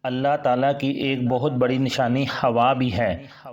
اللہ تعالیٰ کی ایک بہت بڑی نشانی ہوا بھی ہے۔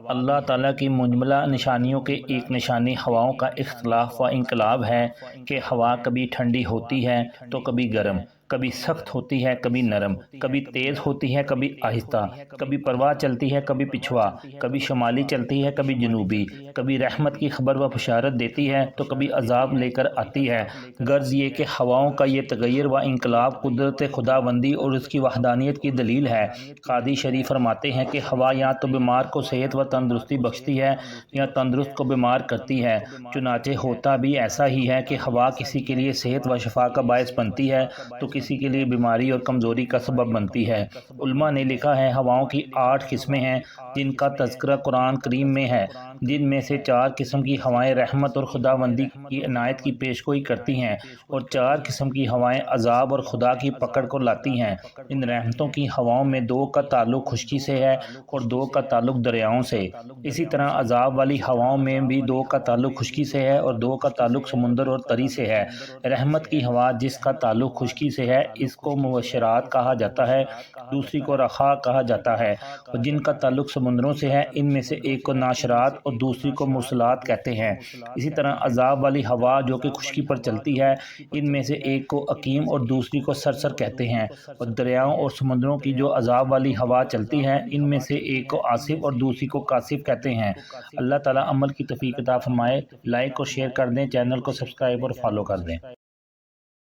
اللہ تعالیٰ کی مجملہ نشانیوں کے ایک نشانی ہواؤں کا اختلاف و انقلاب ہے کہ ہوا کبھی ٹھنڈی ہوتی ہے تو کبھی گرم، کبھی سخت ہوتی ہے کبھی نرم، کبھی تیز ہوتی ہے کبھی آہستہ، کبھی پرواہ چلتی ہے کبھی پچھوا، کبھی شمالی چلتی ہے کبھی جنوبی، کبھی رحمت کی خبر و بشارت دیتی ہے تو کبھی عذاب لے کر آتی ہے۔ غرض یہ کہ ہواؤں کا یہ تغیر و انقلاب قدرت خداوندی اور اس کی وحدانیت کی دلیل ہے۔ قاضی شریف فرماتے ہیں کہ ہوا یا تو بیمار کو صحت و تندرستی بخشتی ہے یا تندرست کو بیمار کرتی ہے۔ چنانچہ ہوتا بھی ایسا ہی ہے کہ ہوا کسی کے لیے صحت و شفا کا باعث بنتی ہے تو کسی کے لیے بیماری اور کمزوری کا سبب بنتی ہے۔ علماء نے لکھا ہے ہواؤں کی 8 قسمیں ہیں جن کا تذکرہ قرآن کریم میں ہے، جن میں سے 4 قسم کی ہوائیں رحمت اور خداوندی کی عنایت کی پیشگوئی کرتی ہیں اور 4 قسم کی ہوائیں عذاب اور خدا کی پکڑ کو لاتی ہیں۔ ان رحمتوں کی ہواؤں میں 2 کا تعلق خشکی سے ہے اور 2 کا تعلق دریاؤں سے۔ اسی طرح عذاب والی ہواؤں میں بھی 2 کا تعلق خشکی سے ہے اور 2 کا تعلق سمندر اور تری سے ہے۔ رحمت کی ہوا جس کا تعلق خشکی سے ہے اس کو مبشرات کہا جاتا ہے، دوسری کو رخاء کہا جاتا ہے، اور جن کا تعلق سمندروں سے ہے ان میں سے ایک کو ناشرات اور دوسری کو مرسلات کہتے ہیں۔ اسی طرح عذاب والی ہوا جو کہ خشکی پر چلتی ہے ان میں سے ایک کو عقیم اور دوسری کو سرسر کہتے ہیں، اور دریاؤں اور سمندروں کی جو عذاب والی ہوا چلتی ہے ان میں سے ایک کو آصف اور دوسری کو کاسف کہتے ہیں۔ اللہ تعالیٰ عمل کی توفیق عطا فرمائے۔ لائک اور شیئر کر دیں، چینل کو سبسکرائب اور فالو کر دیں۔